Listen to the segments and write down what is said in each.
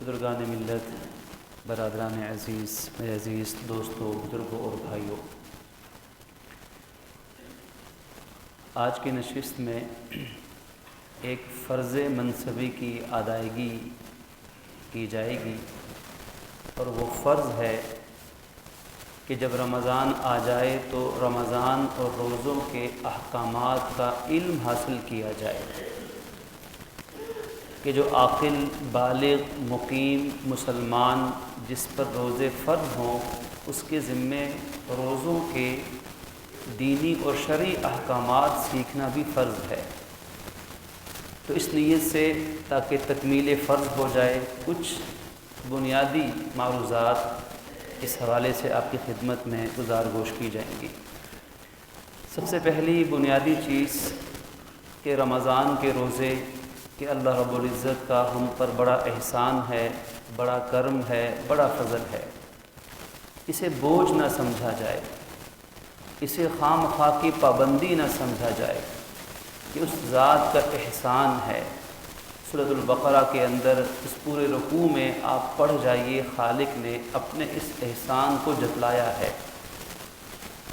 بزرگان ملت، برادران عزیز، میرے عزیز دوستوں، بزرگوں اور بھائیوں، آج کی نشست میں ایک فرض منصبی کی ادائیگی کی جائے گی، اور وہ فرض ہے کہ جب رمضان آ جائے تو رمضان اور روزوں کے احکامات کا علم حاصل کیا جائے کہ جو عاقل، بالغ، مقیم مسلمان جس پر روزے فرض ہوں اس کے ذمے روزوں کے دینی اور شرعی احکامات سیکھنا بھی فرض ہے۔ تو اس نیت سے تاکہ تکمیل فرض ہو جائے، کچھ بنیادی معروضات اس حوالے سے آپ کی خدمت میں گزار گوش کی جائیں گی۔ سب سے پہلی بنیادی چیز کہ رمضان کے روزے کہ اللہ رب العزت کا ہم پر بڑا احسان ہے، بڑا کرم ہے، بڑا فضل ہے۔ اسے بوجھ نہ سمجھا جائے، اسے خام خواہ کی پابندی نہ سمجھا جائے کہ اس ذات کا احسان ہے۔ سورۃ البقرہ کے اندر اس پورے رکوع میں آپ پڑھ جائیے، خالق نے اپنے اس احسان کو جتلایا ہے۔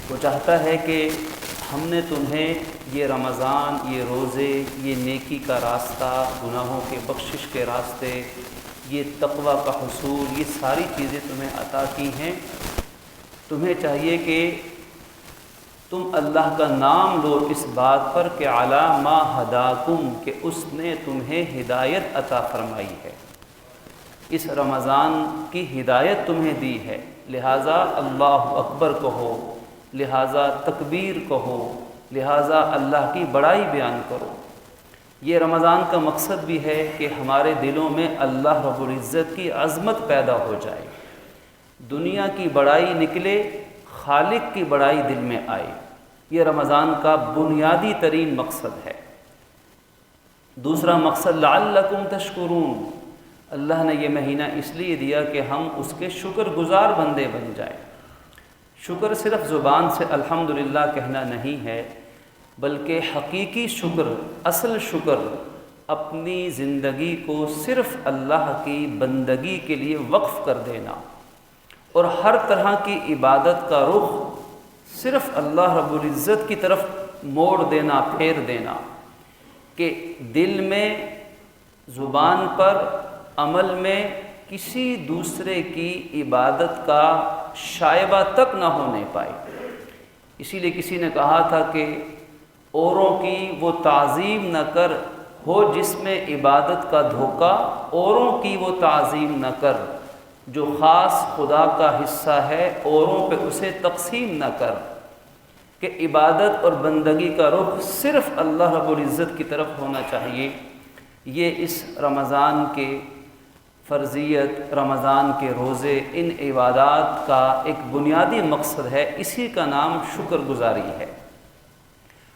وہ چاہتا ہے کہ ہم نے تمہیں یہ رمضان، یہ روزے، یہ نیکی کا راستہ، گناہوں کے بخشش کے راستے، یہ تقوی کا حصول، یہ ساری چیزیں تمہیں عطا کی ہیں۔ تمہیں چاہیے کہ تم اللہ کا نام لو اس بات پر کہ علی ما ہداکم، کہ اس نے تمہیں ہدایت عطا فرمائی ہے، اس رمضان کی ہدایت تمہیں دی ہے، لہٰذا اللہ اکبر کہو، لہٰذا تکبیر کہو، لہٰذا اللہ کی بڑائی بیان کرو۔ یہ رمضان کا مقصد بھی ہے کہ ہمارے دلوں میں اللہ رب العزت کی عظمت پیدا ہو جائے، دنیا کی بڑائی نکلے، خالق کی بڑائی دل میں آئے۔ یہ رمضان کا بنیادی ترین مقصد ہے۔ دوسرا مقصد لعلکم تشکرون، اللہ نے یہ مہینہ اس لیے دیا کہ ہم اس کے شکر گزار بندے بن جائیں۔ شکر صرف زبان سے الحمدللہ کہنا نہیں ہے، بلکہ حقیقی شکر، اصل شکر اپنی زندگی کو صرف اللہ کی بندگی کے لیے وقف کر دینا اور ہر طرح کی عبادت کا رخ صرف اللہ رب العزت کی طرف موڑ دینا، پھیر دینا، کہ دل میں، زبان پر، عمل میں کسی دوسرے کی عبادت کا شائبہ تک نہ ہونے پائے۔ اسی لیے کسی نے کہا تھا کہ اوروں کی وہ تعظیم نہ کر ہو جس میں عبادت کا دھوکہ، اوروں کی وہ تعظیم نہ کر جو خاص خدا کا حصہ ہے، اوروں پہ اسے تقسیم نہ کر، کہ عبادت اور بندگی کا رخ صرف اللہ رب العزت کی طرف ہونا چاہیے۔ یہ اس رمضان کے فرضیت، رمضان کے روزے، ان عبادات کا ایک بنیادی مقصد ہے، اسی کا نام شکر گزاری ہے۔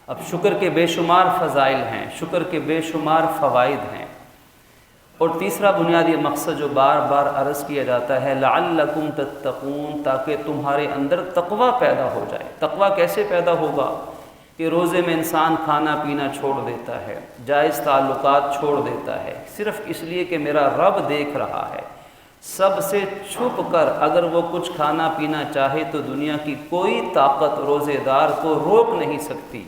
اب شکر کے بے شمار فضائل ہیں، شکر کے بے شمار فوائد ہیں، اور تیسرا بنیادی مقصد جو بار بار عرض کیا جاتا ہے لعلکم تتقون، تاکہ تمہارے اندر تقوی پیدا ہو جائے۔ تقوی کیسے پیدا ہوگا؟ کہ روزے میں انسان کھانا پینا چھوڑ دیتا ہے، جائز تعلقات چھوڑ دیتا ہے، صرف اس لیے کہ میرا رب دیکھ رہا ہے۔ سب سے چھپ کر اگر وہ کچھ کھانا پینا چاہے تو دنیا کی کوئی طاقت روزے دار کو روک نہیں سکتی،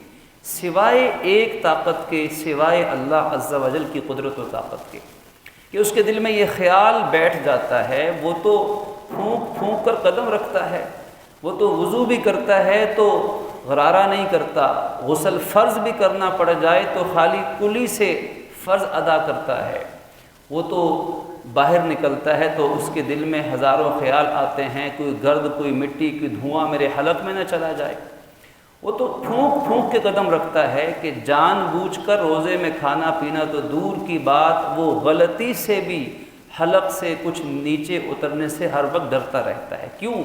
سوائے ایک طاقت کے، سوائے اللہ عز و جل کی قدرت و طاقت کے، کہ اس کے دل میں یہ خیال بیٹھ جاتا ہے، وہ تو پھونک پھونک کر قدم رکھتا ہے، وہ تو وضو بھی کرتا ہے تو غرارہ نہیں کرتا، غسل فرض بھی کرنا پڑ جائے تو خالی کلی سے فرض ادا کرتا ہے، وہ تو باہر نکلتا ہے تو اس کے دل میں ہزاروں خیال آتے ہیں، کوئی گرد، کوئی مٹی، کوئی دھواں میرے حلق میں نہ چلا جائے۔ وہ تو پھونک پھونک کے قدم رکھتا ہے کہ جان بوجھ کر روزے میں کھانا پینا تو دور کی بات، وہ غلطی سے بھی حلق سے کچھ نیچے اترنے سے ہر وقت ڈرتا رہتا ہے۔ کیوں؟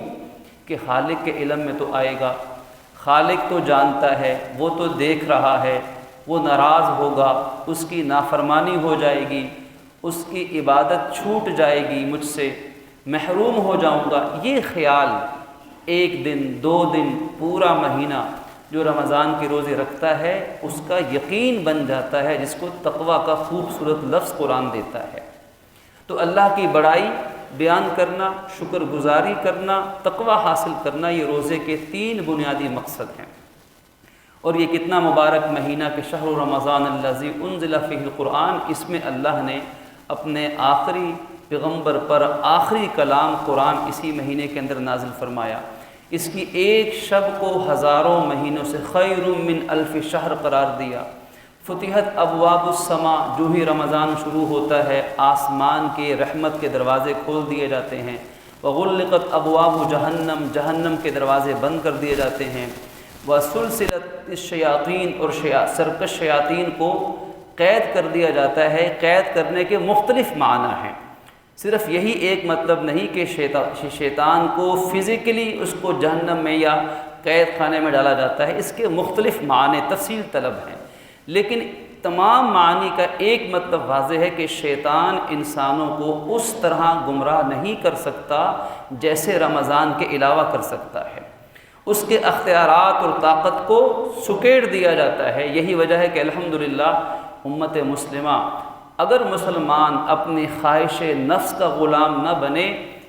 کہ خالق کے علم میں تو آئے گا، خالق تو جانتا ہے، وہ تو دیکھ رہا ہے، وہ ناراض ہوگا، اس کی نافرمانی ہو جائے گی، اس کی عبادت چھوٹ جائے گی، مجھ سے محروم ہو جاؤں گا۔ یہ خیال ایک دن، 2 دن، پورا مہینہ جو رمضان کے روزے رکھتا ہے اس کا یقین بن جاتا ہے، جس کو تقوی کا خوبصورت لفظ قرآن دیتا ہے۔ تو اللہ کی بڑائی بیان کرنا، شکر گزاری کرنا، تقوی حاصل کرنا، یہ روزے کے 3 بنیادی مقصد ہیں۔ اور یہ کتنا مبارک مہینہ کہ شہر رمضان الذی انزل فیہ القرآن، اس میں اللہ نے اپنے آخری پیغمبر پر آخری کلام قرآن اسی مہینے کے اندر نازل فرمایا۔ اس کی ایک شب کو ہزاروں مہینوں سے خیر من الف شہر قرار دیا۔ فتحت ابواب السماء، جو ہی رمضان شروع ہوتا ہے آسمان کے رحمت کے دروازے کھول دیے جاتے ہیں۔ وغلقت ابواب جہنم، جہنم کے دروازے بند کر دیے جاتے ہیں۔ وسلسلت الشیاطین، اور سرکش شیاطین کو قید کر دیا جاتا ہے۔ قید کرنے کے مختلف معنی ہیں، صرف یہی ایک مطلب نہیں کہ شیطان کو فزیکلی اس کو جہنم میں یا قید خانے میں ڈالا جاتا ہے، اس کے مختلف معنی تفصیل طلب ہیں، لیکن تمام معنی کا ایک مطلب واضح ہے کہ شیطان انسانوں کو اس طرح گمراہ نہیں کر سکتا جیسے رمضان کے علاوہ کر سکتا ہے۔ اس کے اختیارات اور طاقت کو سکیڑ دیا جاتا ہے۔ یہی وجہ ہے کہ الحمدللہ امت مسلمہ اگر مسلمان اپنی خواہش نفس کا غلام نہ بنے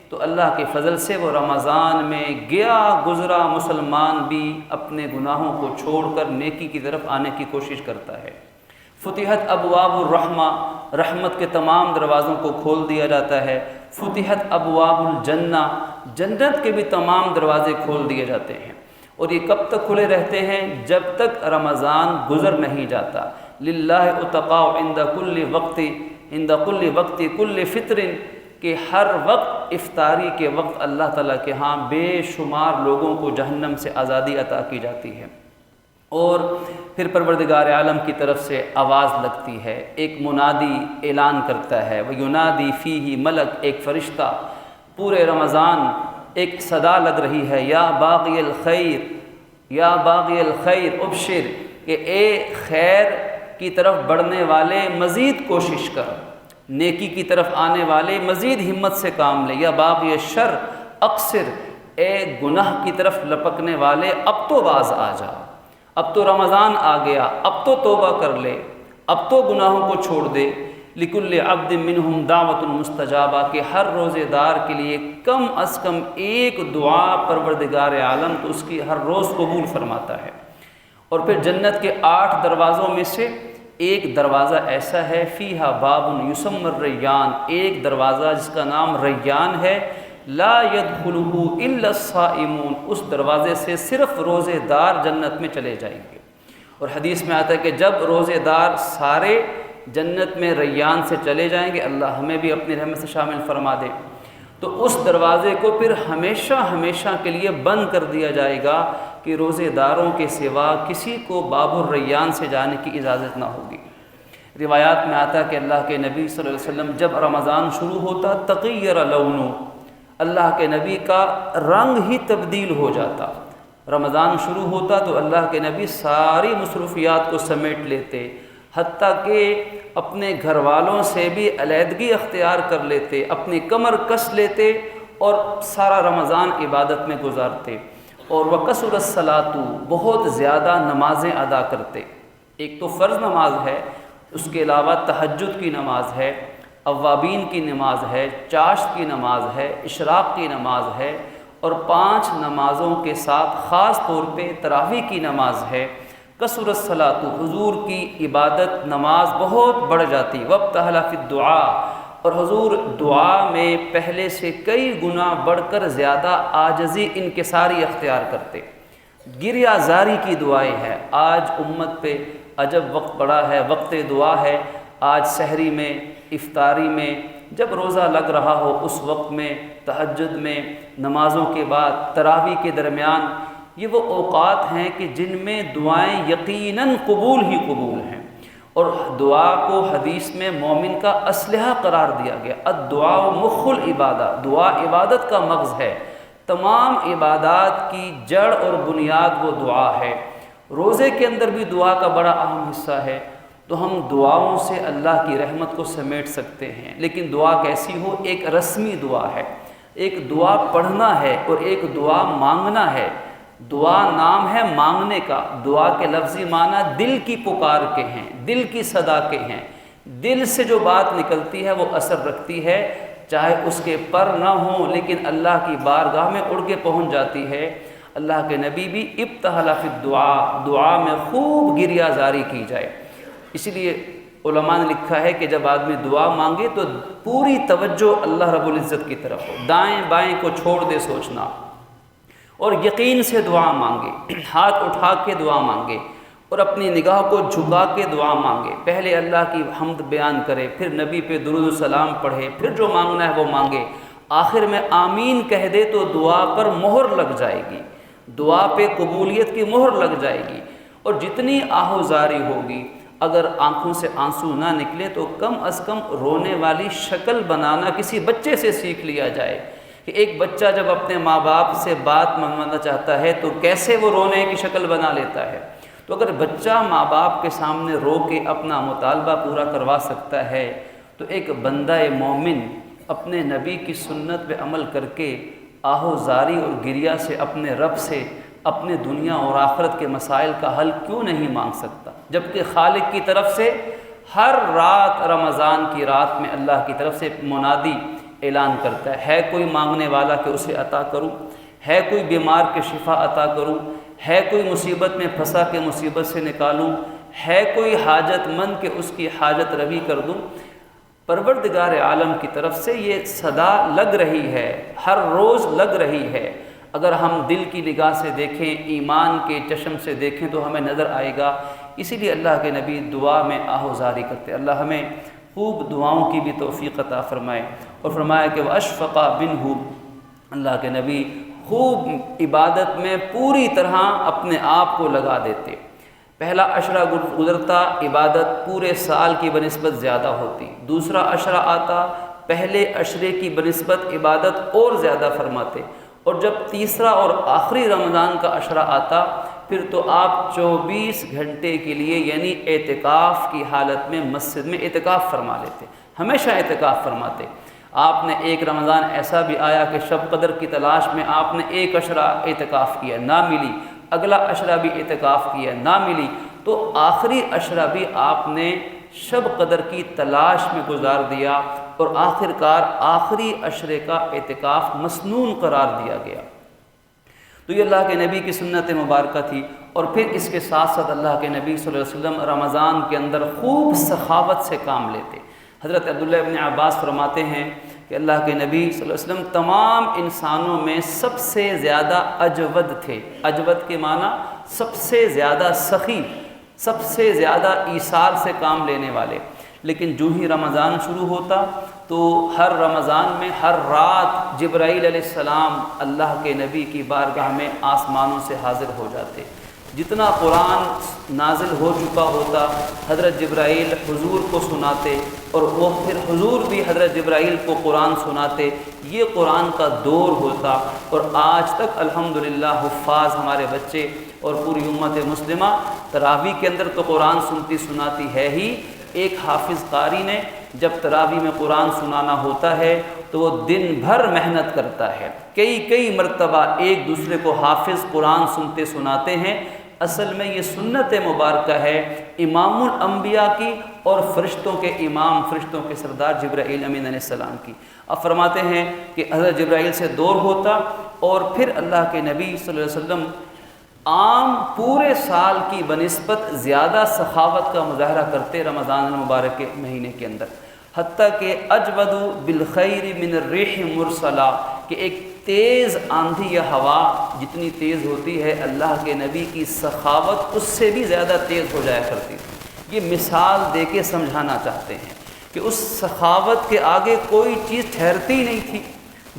تو اللہ کے فضل سے وہ رمضان میں گیا گزرا مسلمان بھی اپنے گناہوں کو چھوڑ کر نیکی کی طرف آنے کی کوشش کرتا ہے۔ فتحت ابواب الرحمہ، رحمت کے تمام دروازوں کو کھول دیا جاتا ہے۔ فتحت ابواب الجنہ، جنت کے بھی تمام دروازے کھول دیے جاتے ہیں، اور یہ کب تک کھلے رہتے ہیں؟ جب تک رمضان گزر نہیں جاتا۔ للہ اتقاء عند کل وقت، عند کل وقت کل فطر، کہ ہر وقت افطاری کے وقت اللہ تعالیٰ کے ہاں بے شمار لوگوں کو جہنم سے آزادی عطا کی جاتی ہے۔ اور پھر پروردگار عالم کی طرف سے آواز لگتی ہے، ایک منادی اعلان کرتا ہے، وَيُنَادِي فِيهِ ملک، ایک فرشتہ پورے رمضان ایک صدا لگ رہی ہے، یا باغی الخیر، یا باغی الخیر ابشر، کہ اے خیر کی طرف بڑھنے والے مزید کوشش کر، نیکی کی طرف آنے والے مزید ہمت سے کام لے، یا باغی الشر اقصر، اے گناہ کی طرف لپکنے والے اب تو باز آ جا، اب تو رمضان آ گیا، اب تو توبہ کر لے، اب تو گناہوں کو چھوڑ دے۔ لکل عبد منہم دعوت مستجابہ، کہ ہر روزے دار کے لیے کم از کم ایک دعا پروردگار عالم تو اس کی ہر روز قبول فرماتا ہے۔ اور پھر جنت کے 8 دروازوں میں سے ایک دروازہ ایسا ہے، فیہا باب یسمی الریان، ایک دروازہ جس کا نام ریان ہے، لا یدخلہ الا الصائمون، اس دروازے سے صرف روزے دار جنت میں چلے جائیں گے۔ اور حدیث میں آتا ہے کہ جب روزے دار سارے جنت میں ریان سے چلے جائیں گے، اللہ ہمیں بھی اپنی رحمت سے شامل فرما دے، تو اس دروازے کو پھر ہمیشہ ہمیشہ کے لیے بند کر دیا جائے گا کہ روزے داروں کے سوا کسی کو باب الریان سے جانے کی اجازت نہ ہوگی۔ روایات میں آتا ہے کہ اللہ کے نبی صلی اللہ علیہ وسلم جب رمضان شروع ہوتا تغیر لونہ، اللہ کے نبی کا رنگ ہی تبدیل ہو جاتا۔ رمضان شروع ہوتا تو اللہ کے نبی ساری مصروفیات کو سمیٹ لیتے، حتیٰ کہ اپنے گھر والوں سے بھی علیحدگی اختیار کر لیتے، اپنی کمر کس لیتے اور سارا رمضان عبادت میں گزارتے۔ اور وَكَثُرَ الصَّلَاةُ، بہت زیادہ نمازیں ادا کرتے۔ ایک تو فرض نماز ہے، اس کے علاوہ تہجد کی نماز ہے، اوابین کی نماز ہے، چاشت کی نماز ہے، اشراق کی نماز ہے، اور 5 نمازوں کے ساتھ خاص طور پہ تراویح کی نماز ہے۔ کثر الصلاۃ، حضور کی عبادت نماز بہت بڑھ جاتی، وابتہل فی الدعاء، اور حضور دعا میں پہلے سے کئی گنا بڑھ کر زیادہ عاجزی انکساری اختیار کرتے۔ گریہ زاری کی دعائیں ہیں۔ آج امت پہ عجب وقت پڑا ہے، وقت دعا ہے۔ آج سحری میں، افطاری میں، جب روزہ لگ رہا ہو اس وقت میں، تہجد میں، نمازوں کے بعد، تراویح کے درمیان، یہ وہ اوقات ہیں کہ جن میں دعائیں یقیناً قبول ہی قبول ہیں۔ اور دعا کو حدیث میں مومن کا اسلحہ قرار دیا گیا۔ الدعاء مخ العبادہ، دعا عبادت کا مغز ہے، تمام عبادات کی جڑ اور بنیاد وہ دعا ہے۔ روزے کے اندر بھی دعا کا بڑا اہم حصہ ہے، تو ہم دعاؤں سے اللہ کی رحمت کو سمیٹ سکتے ہیں، لیکن دعا کیسی ہو؟ ایک رسمی دعا ہے، ایک دعا پڑھنا ہے اور ایک دعا مانگنا ہے۔ دعا نام ہے مانگنے کا، دعا کے لفظی معنی دل کی پکار کے ہیں، دل کی صدا کے ہیں، دل سے جو بات نکلتی ہے وہ اثر رکھتی ہے، چاہے اس کے پر نہ ہوں لیکن اللہ کی بارگاہ میں اڑ کے پہنچ جاتی ہے۔ اللہ کے نبی بھی ابتہل فی الدعاء، دعا میں خوب گریہ زاری کی جائے۔ اس لیے علماء نے لکھا ہے کہ جب آدمی دعا مانگے تو پوری توجہ اللہ رب العزت کی طرف ہو، دائیں بائیں کو چھوڑ دے سوچنا، اور یقین سے دعا مانگے، ہاتھ اٹھا کے دعا مانگے اور اپنی نگاہ کو جھکا کے دعا مانگے۔ پہلے اللہ کی حمد بیان کرے، پھر نبی پہ درود و سلام پڑھے، پھر جو مانگنا ہے وہ مانگے، آخر میں آمین کہہ دے تو دعا پر مہر لگ جائے گی، دعا پہ قبولیت کی مہر لگ جائے گی۔ اور جتنی آہوزاری ہوگی، اگر آنکھوں سے آنسو نہ نکلے تو کم از کم رونے والی شکل بنانا کسی بچے سے سیکھ لیا جائے کہ ایک بچہ جب اپنے ماں باپ سے بات منگوانا چاہتا ہے تو کیسے وہ رونے کی شکل بنا لیتا ہے۔ تو اگر بچہ ماں باپ کے سامنے رو کے اپنا مطالبہ پورا کروا سکتا ہے تو ایک بندہ مومن اپنے نبی کی سنت پہ عمل کر کے آہوزاری اور گریہ سے اپنے رب سے اپنے دنیا اور آخرت کے مسائل کا حل کیوں نہیں مانگ سکتا، جبکہ خالق کی طرف سے ہر رات رمضان کی رات میں اللہ کی طرف سے منادی اعلان کرتا ہے کوئی مانگنے والا کہ اسے عطا کروں، ہے کوئی بیمار کے شفا عطا کروں، ہے کوئی مصیبت میں پھنسا کہ مصیبت سے نکالوں، ہے کوئی حاجت مند کہ اس کی حاجت روا کر دوں۔ پروردگار عالم کی طرف سے یہ صدا لگ رہی ہے، ہر روز لگ رہی ہے۔ اگر ہم دل کی نگاہ سے دیکھیں، ایمان کے چشم سے دیکھیں تو ہمیں نظر آئے گا۔ اسی لیے اللہ کے نبی دعا میں آہوزاری کرتے۔ اللہ ہمیں خوب دعاؤں کی بھی توفیق عطا فرمائے، اور فرمایا کہ وَأَشْفَقَ مِنْهُ، اللہ کے نبی خوب عبادت میں پوری طرح اپنے آپ کو لگا دیتے۔ پہلا عشرہ گزرتا، عبادت پورے سال کی بنسبت زیادہ ہوتی، دوسرا عشرہ آتا، پہلے عشرے کی بنسبت عبادت اور زیادہ فرماتے، اور جب تیسرا اور آخری رمضان کا عشرہ آتا پھر تو آپ 24 گھنٹے کے لیے یعنی اعتکاف کی حالت میں مسجد میں اعتکاف فرما لیتے، ہمیشہ اعتکاف فرماتے۔ آپ نے ایک رمضان ایسا بھی آیا کہ شب قدر کی تلاش میں آپ نے ایک عشرہ اعتکاف کیا، نہ ملی، اگلا عشرہ بھی اعتکاف کیا، نہ ملی، تو آخری عشرہ بھی آپ نے شب قدر کی تلاش میں گزار دیا، اور آخر کار آخری عشرے کا اعتکاف مسنون قرار دیا گیا۔ تو یہ اللہ کے نبی کی سنت مبارکہ تھی۔ اور پھر اس کے ساتھ ساتھ اللہ کے نبی صلی اللہ علیہ وسلم رمضان کے اندر خوب سخاوت سے کام لیتے۔ حضرت عبداللہ ابن عباس فرماتے ہیں کہ اللہ کے نبی صلی اللہ علیہ وسلم تمام انسانوں میں سب سے زیادہ اجود تھے۔ اجود کے معنی سب سے زیادہ سخی، سب سے زیادہ ایثار سے کام لینے والے۔ لیکن جو ہی رمضان شروع ہوتا تو ہر رمضان میں ہر رات جبرائیل علیہ السلام اللہ کے نبی کی بارگاہ میں آسمانوں سے حاضر ہو جاتے۔ جتنا قرآن نازل ہو چکا ہوتا حضرت جبرائیل حضور کو سناتے، اور وہ پھر حضور بھی حضرت جبرائیل کو قرآن سناتے۔ یہ قرآن کا دور ہوتا، اور آج تک الحمدللہ حفاظ ہمارے بچے اور پوری امت مسلمہ تراویح کے اندر تو قرآن سنتی سناتی ہے ہی۔ ایک حافظ قاری نے جب تراویح میں قرآن سنانا ہوتا ہے تو وہ دن بھر محنت کرتا ہے، کئی مرتبہ ایک دوسرے کو حافظ قرآن سنتے سناتے ہیں۔ اصل میں یہ سنت مبارکہ ہے امام الانبیاء کی اور فرشتوں کے امام، فرشتوں کے سردار جبرائیل امین علیہ السلام کی۔ اب فرماتے ہیں کہ حضرت جبرائیل سے دور ہوتا، اور پھر اللہ کے نبی صلی اللہ علیہ وسلم عام پورے سال کی بنسبت زیادہ سخاوت کا مظاہرہ کرتے رمضان المبارک کے مہینے کے اندر، حتیٰ کہ اجود بالخیر من الریح مرسلہ، کہ ایک تیز آندھی یا ہوا جتنی تیز ہوتی ہے اللہ کے نبی کی سخاوت اس سے بھی زیادہ تیز ہو جایا کرتی تھی۔ یہ مثال دے کے سمجھانا چاہتے ہیں کہ اس سخاوت کے آگے کوئی چیز ٹھہرتی نہیں تھی،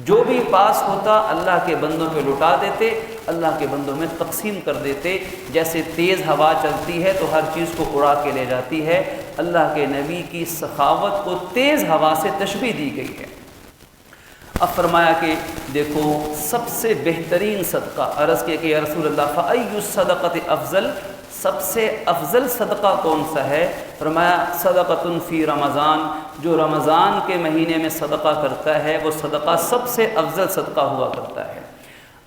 جو بھی پاس ہوتا اللہ کے بندوں پہ لٹا دیتے، اللہ کے بندوں میں تقسیم کر دیتے۔ جیسے تیز ہوا چلتی ہے تو ہر چیز کو اڑا کے لے جاتی ہے، اللہ کے نبی کی سخاوت کو تیز ہوا سے تشبیہ دی گئی ہے۔ اب فرمایا کہ دیکھو سب سے بہترین صدقہ، عرض کیا کہ یا رسول اللہ فَأَيُّ الصَّدَقَةِ افضل، سب سے افضل صدقہ کون سا ہے؟ فرمایا صدقۃ فی رمضان، جو رمضان کے مہینے میں صدقہ کرتا ہے وہ صدقہ سب سے افضل صدقہ ہوا کرتا ہے۔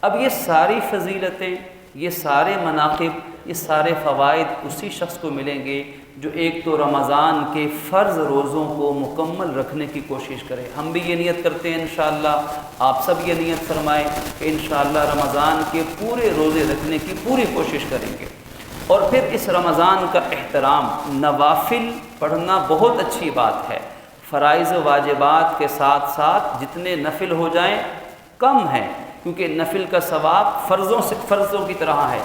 اب یہ ساری فضیلتیں، یہ سارے مناقب، یہ سارے فوائد اسی شخص کو ملیں گے جو ایک تو رمضان کے فرض روزوں کو مکمل رکھنے کی کوشش کرے۔ ہم بھی یہ نیت کرتے ہیں انشاءاللہ، آپ سب یہ نیت فرمائیں کہ انشاءاللہ رمضان کے پورے روزے رکھنے کی پوری کوشش کریں گے۔ اور پھر اس رمضان کا احترام، نوافل پڑھنا بہت اچھی بات ہے، فرائض و واجبات کے ساتھ ساتھ جتنے نفل ہو جائیں کم ہیں، کیونکہ نفل کا ثواب فرضوں کی طرح ہے،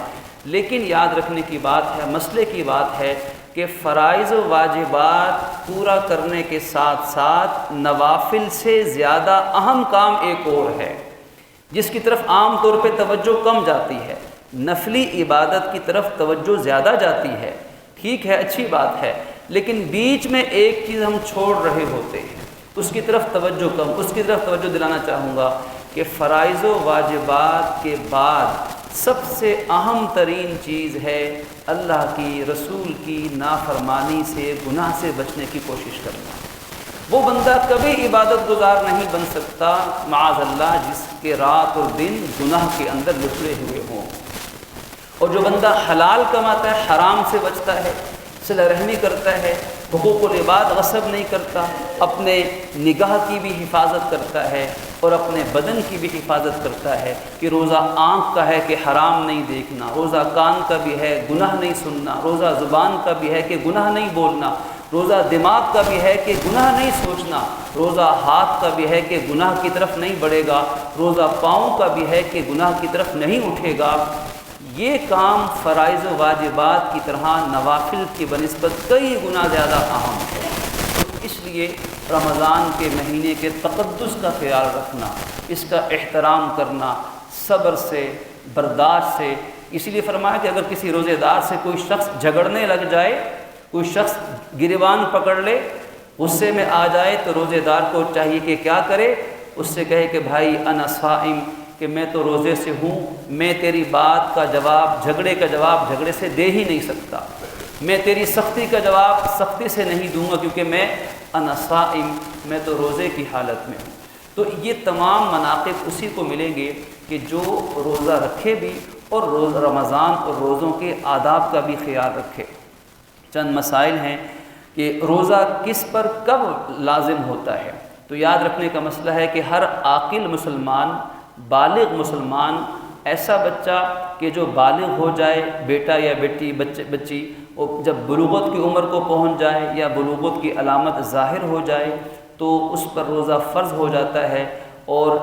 لیکن یاد رکھنے کی بات ہے، مسئلے کی بات ہے کہ فرائض و واجبات پورا کرنے کے ساتھ ساتھ نوافل سے زیادہ اہم کام ایک اور ہے جس کی طرف عام طور پہ توجہ کم جاتی ہے۔ نفلی عبادت کی طرف توجہ زیادہ جاتی ہے، ٹھیک ہے، اچھی بات ہے، لیکن بیچ میں ایک چیز ہم چھوڑ رہے ہوتے ہیں، اس کی طرف توجہ کم، اس کی طرف توجہ دلانا چاہوں گا کہ فرائض و واجبات کے بعد سب سے اہم ترین چیز ہے اللہ کی، رسول کی نافرمانی سے، گناہ سے بچنے کی کوشش کرنا۔ وہ بندہ کبھی عبادت گزار نہیں بن سکتا معاذ اللہ جس کے رات اور دن گناہ کے اندر لپڑے ہوئے ہوں۔ اور جو بندہ حلال کماتا ہے، حرام سے بچتا ہے، صلہ رحمی کرتا ہے، حقوق العباد غصب نہیں کرتا، اپنے نگاہ کی بھی حفاظت کرتا ہے اور اپنے بدن کی بھی حفاظت کرتا ہے کہ روزہ آنکھ کا ہے کہ حرام نہیں دیکھنا، روزہ کان کا بھی ہے گناہ نہیں سننا، روزہ زبان کا بھی ہے کہ گناہ نہیں بولنا، روزہ دماغ کا بھی ہے کہ گناہ نہیں سوچنا، روزہ ہاتھ کا بھی ہے کہ گناہ کی طرف نہیں بڑھے گا، روزہ پاؤں کا بھی ہے کہ گناہ کی طرف نہیں اٹھے گا۔ یہ کام فرائض و واجبات کی طرح نوافل کی بنسبت کئی گنا زیادہ اہم ہے۔ تو اس لیے رمضان کے مہینے کے تقدس کا خیال رکھنا، اس کا احترام کرنا، صبر سے، برداشت سے، اس لیے فرمایا کہ اگر کسی روزے دار سے کوئی شخص جھگڑنے لگ جائے، کوئی شخص گریبان پکڑ لے، غصے میں آ جائے، تو روزے دار کو چاہیے کہ کیا کرے، اس سے کہے کہ بھائی انا صائم، کہ میں تو روزے سے ہوں، میں تیری بات کا جواب، جھگڑے کا جواب جھگڑے سے دے ہی نہیں سکتا، میں تیری سختی کا جواب سختی سے نہیں دوں گا کیونکہ میں انا صائم، میں تو روزے کی حالت میں ہوں۔ تو یہ تمام مناقب اسی کو ملیں گے کہ جو روزہ رکھے بھی اور رمضان اور روزوں کے آداب کا بھی خیال رکھے۔ چند مسائل ہیں کہ روزہ کس پر کب لازم ہوتا ہے، تو یاد رکھنے کا مسئلہ ہے کہ ہر عاقل مسلمان، بالغ مسلمان، ایسا بچہ کہ جو بالغ ہو جائے، بیٹا یا بیٹی، بچی، اور جب بلوغت کی عمر کو پہنچ جائے یا بلوغت کی علامت ظاہر ہو جائے تو اس پر روزہ فرض ہو جاتا ہے۔ اور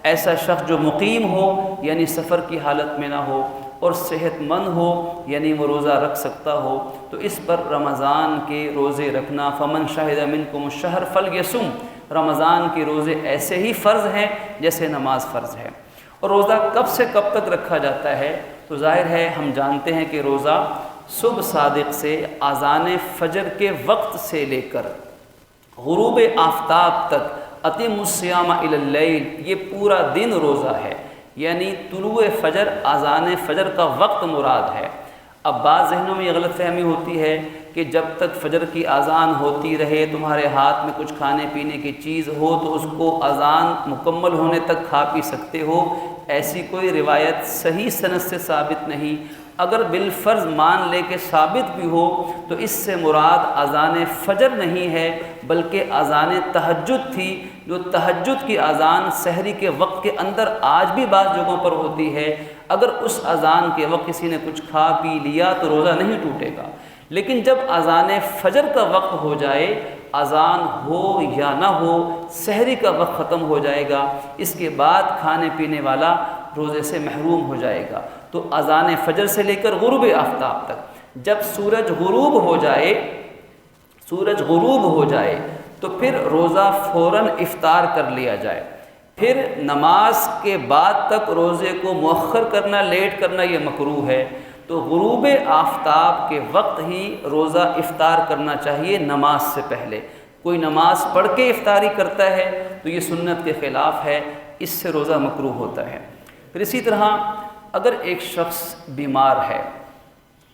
ایسا شخص جو مقیم ہو یعنی سفر کی حالت میں نہ ہو اور صحت مند ہو یعنی وہ روزہ رکھ سکتا ہو، تو اس پر رمضان کے روزے رکھنا، فمن شہد منکم الشہر فلیصم، رمضان کے روزے ایسے ہی فرض ہیں جیسے نماز فرض ہے۔ اور روزہ کب سے کب تک رکھا جاتا ہے، تو ظاہر ہے ہم جانتے ہیں کہ روزہ صبح صادق سے اذان فجر کے وقت سے لے کر غروب آفتاب تک، اتم الصیام الی اللیل، یہ پورا دن روزہ ہے، یعنی طلوع فجر، اذان فجر کا وقت مراد ہے۔ اب بعض ذہنوں میں یہ غلط فہمی ہوتی ہے کہ جب تک فجر کی اذان ہوتی رہے، تمہارے ہاتھ میں کچھ کھانے پینے کی چیز ہو تو اس کو اذان مکمل ہونے تک کھا پی سکتے ہو، ایسی کوئی روایت صحیح سند سے ثابت نہیں۔ اگر بالفرض مان لے کہ ثابت بھی ہو تو اس سے مراد اذان فجر نہیں ہے بلکہ اذان تہجد تھی، جو تہجد کی اذان سحری کے وقت کے اندر آج بھی بعض جگہوں پر ہوتی ہے۔ اگر اس اذان کے وقت کسی نے کچھ کھا پی لیا تو روزہ نہیں ٹوٹے گا، لیکن جب اذان فجر کا وقت ہو جائے، اذان ہو یا نہ ہو، سحری کا وقت ختم ہو جائے گا، اس کے بعد کھانے پینے والا روزے سے محروم ہو جائے گا۔ تو اذان فجر سے لے کر غروب آفتاب تک، جب سورج غروب ہو جائے تو پھر روزہ فوراً افطار کر لیا جائے۔ پھر نماز کے بعد تک روزے کو مؤخر کرنا، لیٹ کرنا یہ مکروہ ہے۔ تو غروب آفتاب کے وقت ہی روزہ افطار کرنا چاہیے نماز سے پہلے۔ کوئی نماز پڑھ کے افطاری کرتا ہے تو یہ سنت کے خلاف ہے، اس سے روزہ مکروہ ہوتا ہے۔ پھر اسی طرح اگر ایک شخص بیمار ہے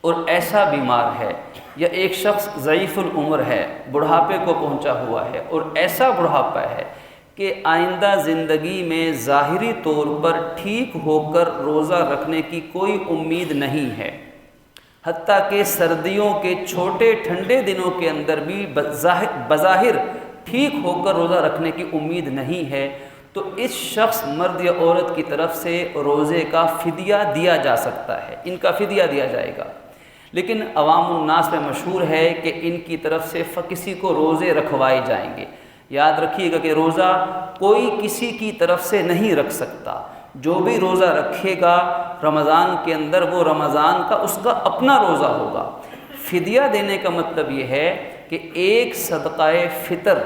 اور ایسا بیمار ہے، یا ایک شخص ضعیف العمر ہے، بڑھاپے کو پہنچا ہوا ہے، اور ایسا بڑھاپا ہے کہ آئندہ زندگی میں ظاہری طور پر ٹھیک ہو کر روزہ رکھنے کی کوئی امید نہیں ہے، حتیٰ کہ سردیوں کے چھوٹے ٹھنڈے دنوں کے اندر بھی بظاہر ٹھیک ہو کر روزہ رکھنے کی امید نہیں ہے، تو اس شخص مرد یا عورت کی طرف سے روزے کا فدیہ دیا جا سکتا ہے، ان کا فدیہ دیا جائے گا۔ لیکن عوام الناس میں مشہور ہے کہ ان کی طرف سے کسی کو روزے رکھوائے جائیں گے۔ یاد رکھیے گا کہ روزہ کوئی کسی کی طرف سے نہیں رکھ سکتا۔ جو بھی روزہ رکھے گا رمضان کے اندر، وہ رمضان کا اس کا اپنا روزہ ہوگا۔ فدیہ دینے کا مطلب یہ ہے کہ ایک صدقہ فطر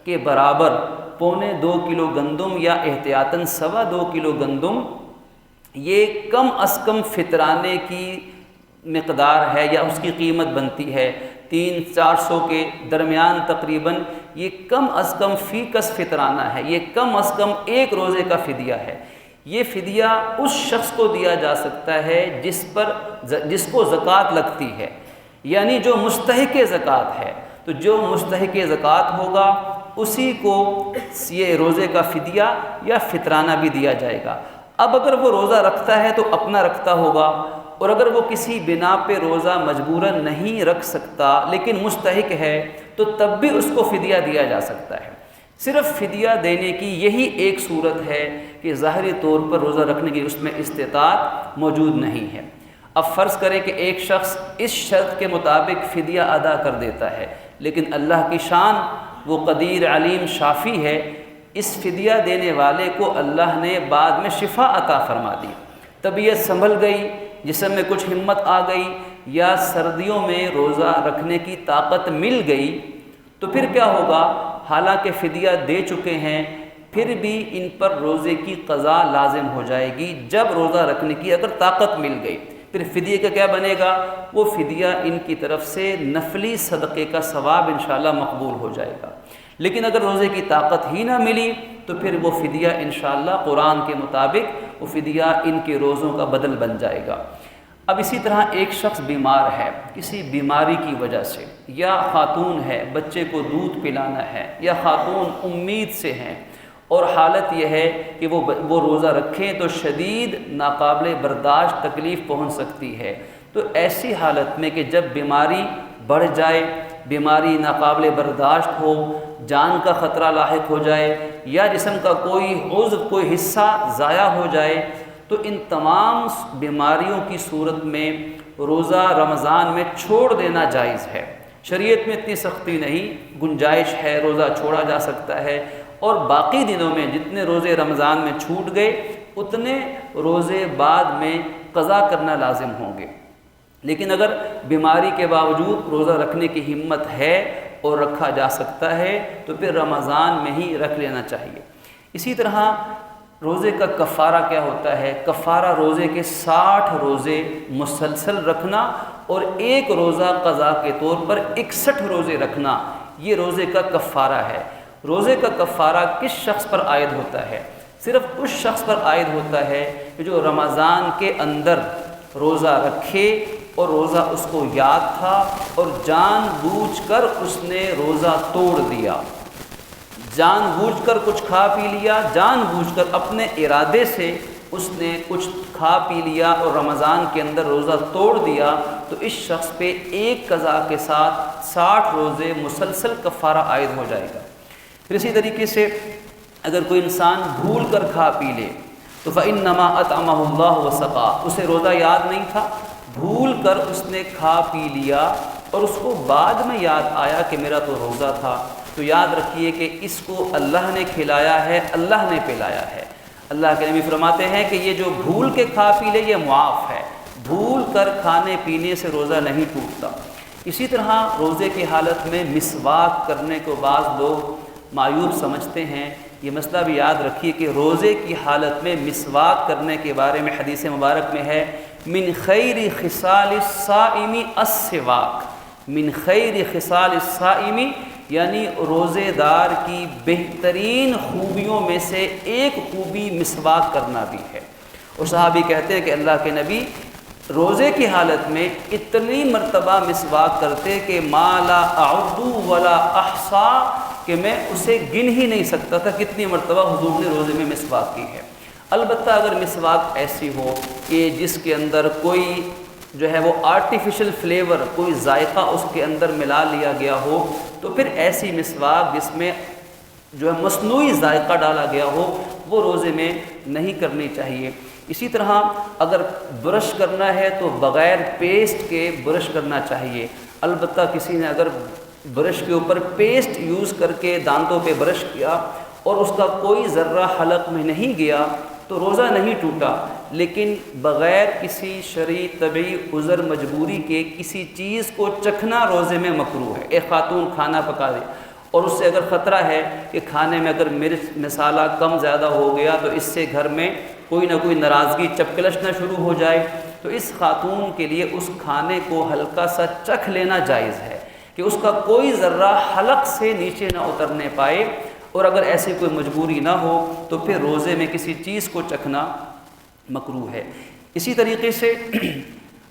کے برابر 2.25 کلو گندم یا احتیاطاً 2.25 کلو گندم، یہ کم از کم فطرانے کی مقدار ہے یا اس کی قیمت بنتی ہے 300-400 کے درمیان تقریباً۔ یہ کم از کم فی کس فطرانہ ہے، یہ کم از کم ایک روزے کا فدیہ ہے۔ یہ فدیہ اس شخص کو دیا جا سکتا ہے جس کو زکوٰۃ لگتی ہے، یعنی جو مستحق زکوٰۃ ہے۔ تو جو مستحق زکوٰۃ ہوگا اسی کو یہ روزے کا فدیہ یا فطرانہ بھی دیا جائے گا۔ اب اگر وہ روزہ رکھتا ہے تو اپنا رکھتا ہوگا، اور اگر وہ کسی بنا پہ روزہ مجبوراً نہیں رکھ سکتا لیکن مستحق ہے تو تب بھی اس کو فدیہ دیا جا سکتا ہے۔ صرف فدیہ دینے کی یہی ایک صورت ہے کہ ظاہری طور پر روزہ رکھنے کی اس میں استطاعت موجود نہیں ہے۔ اب فرض کریں کہ ایک شخص اس شرط کے مطابق فدیہ ادا کر دیتا ہے، لیکن اللہ کی شان وہ قدیر علیم شافی ہے، اس فدیہ دینے والے کو اللہ نے بعد میں شفا عطا فرما دی، طبیعت سنبھل گئی، جسم میں کچھ ہمت آ گئی، یا سردیوں میں روزہ رکھنے کی طاقت مل گئی، تو پھر کیا ہوگا؟ حالانکہ فدیہ دے چکے ہیں پھر بھی ان پر روزے کی قضا لازم ہو جائے گی۔ جب روزہ رکھنے کی اگر طاقت مل گئی پھر فدیے کا کیا بنے گا؟ وہ فدیہ ان کی طرف سے نفلی صدقے کا ثواب انشاءاللہ مقبول ہو جائے گا۔ لیکن اگر روزے کی طاقت ہی نہ ملی تو پھر وہ فدیہ انشاءاللہ قرآن کے مطابق وہ فدیہ ان کے روزوں کا بدل بن جائے گا۔ اب اسی طرح ایک شخص بیمار ہے کسی بیماری کی وجہ سے، یا خاتون ہے بچے کو دودھ پلانا ہے، یا خاتون امید سے ہیں اور حالت یہ ہے کہ وہ روزہ رکھیں تو شدید ناقابل برداشت تکلیف پہنچ سکتی ہے، تو ایسی حالت میں کہ جب بیماری بڑھ جائے، بیماری ناقابل برداشت ہو، جان کا خطرہ لاحق ہو جائے، یا جسم کا کوئی عضو کوئی حصہ ضائع ہو جائے، تو ان تمام بیماریوں کی صورت میں روزہ رمضان میں چھوڑ دینا جائز ہے۔ شریعت میں اتنی سختی نہیں، گنجائش ہے، روزہ چھوڑا جا سکتا ہے، اور باقی دنوں میں جتنے روزے رمضان میں چھوٹ گئے اتنے روزے بعد میں قضا کرنا لازم ہوں گے۔ لیکن اگر بیماری کے باوجود روزہ رکھنے کی ہمت ہے اور رکھا جا سکتا ہے تو پھر رمضان میں ہی رکھ لینا چاہیے۔ اسی طرح روزے کا کفارہ کیا ہوتا ہے؟ کفارہ روزے کے 60 روزے مسلسل رکھنا اور ایک روزہ قضا کے طور پر 61 روزے رکھنا، یہ روزے کا کفارہ ہے۔ روزے کا کفارہ کس شخص پر عائد ہوتا ہے؟ صرف اس شخص پر عائد ہوتا ہے کہ جو رمضان کے اندر روزہ رکھے اور روزہ اس کو یاد تھا اور جان بوجھ کر اس نے روزہ توڑ دیا، جان بوجھ کر کچھ کھا پی لیا، جان بوجھ کر اپنے ارادے سے اس نے کچھ کھا پی لیا اور رمضان کے اندر روزہ توڑ دیا، تو اس شخص پہ ایک قضا کے ساتھ 60 روزے مسلسل کفارہ عائد ہو جائے گا۔ پھر اسی طریقے سے اگر کوئی انسان بھول کر کھا پی لے تو فإنما أطعمه الله وسقاه، اسے روزہ یاد نہیں تھا، بھول کر اس نے کھا پی لیا اور اس کو بعد میں یاد آیا کہ میرا تو روزہ تھا، تو یاد رکھیے کہ اس کو اللہ نے کھلایا ہے، اللہ نے پلایا ہے۔ اللہ کے نبی فرماتے ہیں کہ یہ جو بھول کے کھا پی لے یہ معاف ہے، بھول کر کھانے پینے سے روزہ نہیں ٹوٹتا۔ اسی طرح روزے کی حالت میں مسواک کرنے کو بعض لوگ معیوب سمجھتے ہیں، یہ مسئلہ بھی یاد رکھیے کہ روزے کی حالت میں مسواک کرنے کے بارے میں حدیث مبارک میں ہے من خیر خصال الصائم السواک، من خیر خصال الصائم یعنی روزے دار کی بہترین خوبیوں میں سے ایک خوبی مسواک کرنا بھی ہے۔ اور صحابی کہتے ہیں کہ اللہ کے نبی روزے کی حالت میں اتنی مرتبہ مسواک کرتے کہ ما لا اعد ولا احصا، کہ میں اسے گن ہی نہیں سکتا تھا کتنی مرتبہ حضور نے روزے میں مسواک کی ہے۔ البتہ اگر مسواک ایسی ہو کہ جس کے اندر کوئی جو ہے وہ آرٹیفیشل فلیور، کوئی ذائقہ اس کے اندر ملا لیا گیا ہو، تو پھر ایسی مسواک جس میں جو ہے مصنوعی ذائقہ ڈالا گیا ہو وہ روزے میں نہیں کرنی چاہیے۔ اسی طرح اگر برش کرنا ہے تو بغیر پیسٹ کے برش کرنا چاہیے۔ البتہ کسی نے اگر برش کے اوپر پیسٹ یوز کر کے دانتوں پہ برش کیا اور اس کا کوئی ذرہ حلق میں نہیں گیا تو روزہ نہیں ٹوٹا، لیکن بغیر کسی شرعی طبعی عذر مجبوری کے کسی چیز کو چکھنا روزے میں مکروہ ہے۔ ایک خاتون کھانا پکا دے اور اس سے اگر خطرہ ہے کہ کھانے میں اگر مرچ مسالہ کم زیادہ ہو گیا تو اس سے گھر میں کوئی نہ کوئی ناراضگی چپکلشنا شروع ہو جائے، تو اس خاتون کے لیے اس کھانے کو ہلکا سا چکھ لینا جائز ہے کہ اس کا کوئی ذرہ حلق سے نیچے نہ اترنے پائے، اور اگر ایسی کوئی مجبوری نہ ہو تو پھر روزے میں کسی چیز کو چکھنا مکروہ ہے۔ اسی طریقے سے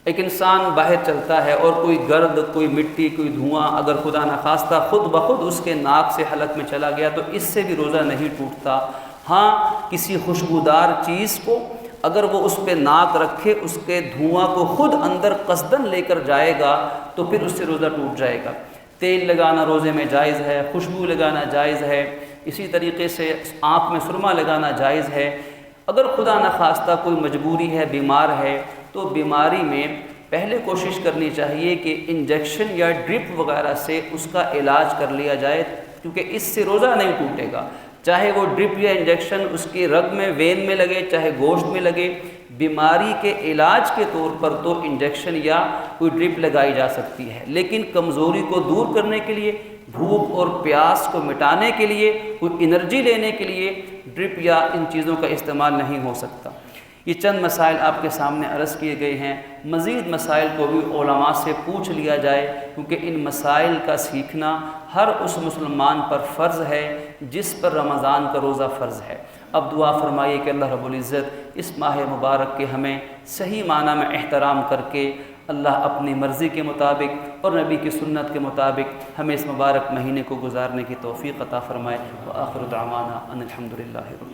ایک انسان باہر چلتا ہے اور کوئی گرد، کوئی مٹی، کوئی دھواں اگر خدا نخواستہ خود بخود اس کے ناک سے حلق میں چلا گیا تو اس سے بھی روزہ نہیں ٹوٹتا۔ ہاں، کسی خوشبودار چیز کو اگر وہ اس پہ ناک رکھے، اس کے دھواں کو خود اندر قصداً لے کر جائے گا تو پھر اس سے روزہ ٹوٹ جائے گا۔ تیل لگانا روزے میں جائز ہے، خوشبو لگانا جائز ہے، اسی طریقے سے آنکھ میں سرما لگانا جائز ہے۔ اگر خدا نخواستہ کوئی مجبوری ہے، بیمار ہے، تو بیماری میں پہلے کوشش کرنی چاہیے کہ انجیکشن یا ڈرپ وغیرہ سے اس کا علاج کر لیا جائے، کیونکہ اس سے روزہ نہیں ٹوٹے گا۔ چاہے وہ ڈرپ یا انجیکشن اس کی رگ میں، وین میں لگے، چاہے گوشت میں لگے، بیماری کے علاج کے طور پر تو انجیکشن یا کوئی ڈرپ لگائی جا سکتی ہے، لیکن کمزوری کو دور کرنے کے لیے، بھوک اور پیاس کو مٹانے کے لیے، کوئی انرجی لینے کے لیے ڈرپ یا ان چیزوں کا استعمال نہیں ہو سکتا۔ یہ چند مسائل آپ کے سامنے عرض کیے گئے ہیں، مزید مسائل کو بھی علماء سے پوچھ لیا جائے، کیونکہ ان مسائل کا سیکھنا ہر اس مسلمان پر فرض ہے جس پر رمضان کا روزہ فرض ہے۔ اب دعا فرمائیے کہ اللہ رب العزت اس ماہ مبارک کے ہمیں صحیح معنی میں احترام کر کے اللہ اپنی مرضی کے مطابق اور نبی کی سنت کے مطابق ہمیں اس مبارک مہینے کو گزارنے کی توفیق عطا فرمائے۔ وآخر دعوانا ان الحمد للہ رب العالمین۔